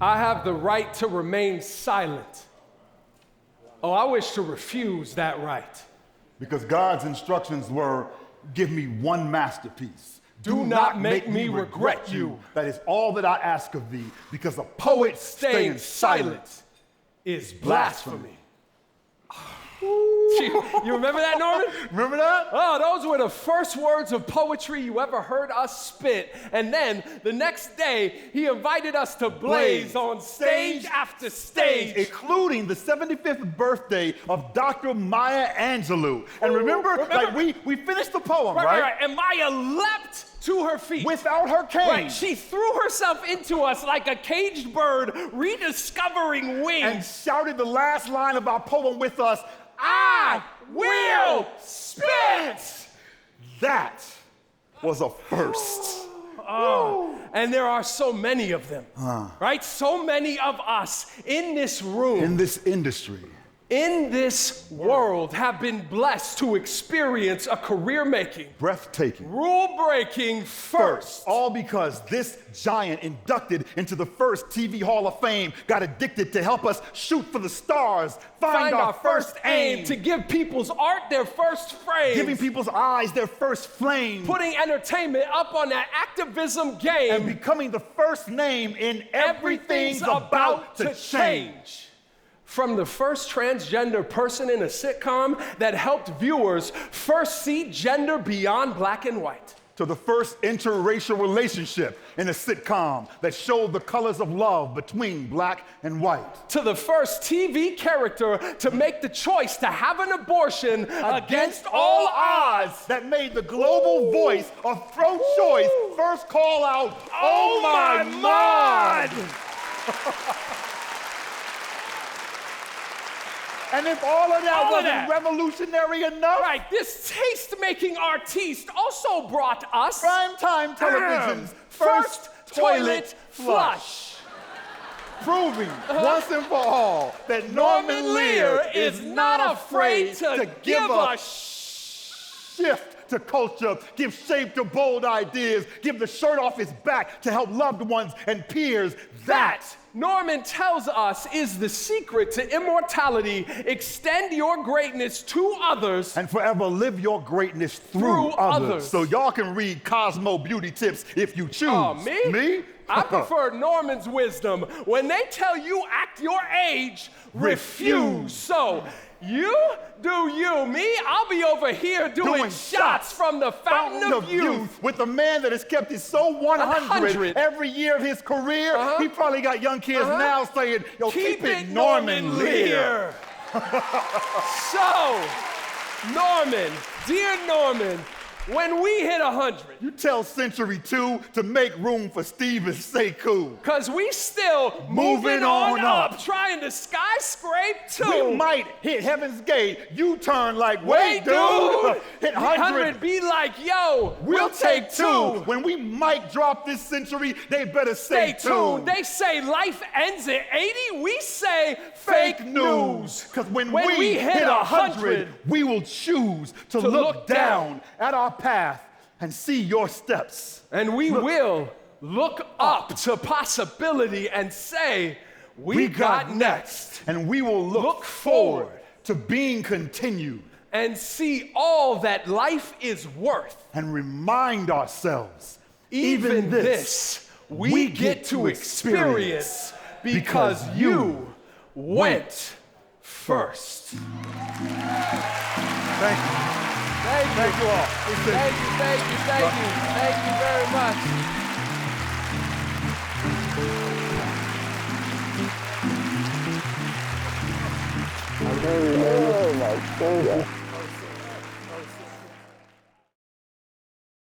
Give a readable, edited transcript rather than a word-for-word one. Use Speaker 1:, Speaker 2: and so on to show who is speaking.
Speaker 1: I have the right to remain silent. Oh, I wish to refuse that right.
Speaker 2: Because God's instructions were, give me one masterpiece.
Speaker 1: Do not make me regret you.
Speaker 2: That is all that I ask of thee, because a
Speaker 1: Poet staying silent is blasphemy. You remember that, Norman?
Speaker 2: Remember that?
Speaker 1: Oh, those were the first words of poetry you ever heard us spit. And then the next day, he invited us to blaze on stage after stage.
Speaker 2: Including the 75th birthday of Dr. Maya Angelou. And remember? Like we finished the poem, right?
Speaker 1: And Maya leapt to her feet.
Speaker 2: Without her cane.
Speaker 1: Right, she threw herself into us like a caged bird rediscovering wings.
Speaker 2: And shouted the last line of our poem with us,
Speaker 1: I will spit!
Speaker 2: That was a first.
Speaker 1: Oh, and there are so many of them, right? So many of us in this room.
Speaker 2: In this industry.
Speaker 1: In this world have been blessed to experience a career-making,
Speaker 2: breathtaking,
Speaker 1: rule-breaking first.
Speaker 2: All because this giant inducted into the first TV Hall of Fame got addicted to help us shoot for the stars, find our first aim,
Speaker 1: to give people's art their first frame,
Speaker 2: giving people's eyes their first flame,
Speaker 1: putting entertainment up on that activism game,
Speaker 2: and becoming the first name in Everything's About to Change.
Speaker 1: From the first transgender person in a sitcom that helped viewers first see gender beyond black and white.
Speaker 2: To the first interracial relationship in a sitcom that showed the colors of love between black and white.
Speaker 1: To the first TV character to make the choice to have an abortion against all odds.
Speaker 2: That made the global voice of pro-choice first call out, "Oh my God!" And if all of that wasn't revolutionary enough,
Speaker 1: right, this taste-making artiste also brought us
Speaker 2: primetime television's first toilet flush. Proving once and for all that Norman Lear is not afraid to give a shift to culture, give shape to bold ideas, give the shirt off his back to help loved ones and peers. That,
Speaker 1: Norman tells us, is the secret to immortality. Extend your greatness to others.
Speaker 2: And forever live your greatness through others. So y'all can read Cosmo Beauty Tips if you choose.
Speaker 1: Oh, me?
Speaker 2: Me?
Speaker 1: I prefer Norman's wisdom. When they tell you act your age, refuse. So, you do you. Me, I'll be over here doing shots from the fountain of youth.
Speaker 2: With a man that has kept it so 100 every year of his career. He probably got young kids now saying, yo, keep it Norman Lear.
Speaker 1: So, Norman, dear Norman, when we hit 100,
Speaker 2: you tell Century 2 to make room for Steve and Sekou.
Speaker 1: Cause we still moving on up, trying to skyscrape too.
Speaker 2: We might hit Heaven's Gate. You turn like, wait, dude. Hit 100.
Speaker 1: Be like, yo,
Speaker 2: we'll take two. When we mic drop this century, they better stay tuned.
Speaker 1: They say life ends at 80. We say fake news.
Speaker 2: Cause when we hit 100, we will choose to look down at our path and see your steps.
Speaker 1: And we will look up to possibility and say, we got next.
Speaker 2: And we will look forward to being continued.
Speaker 1: And see all that life is worth.
Speaker 2: And remind ourselves,
Speaker 1: even this, we get to experience because you went first.
Speaker 2: Thank you.
Speaker 1: Thank you all. Thank you very much.
Speaker 3: Oh my goodness.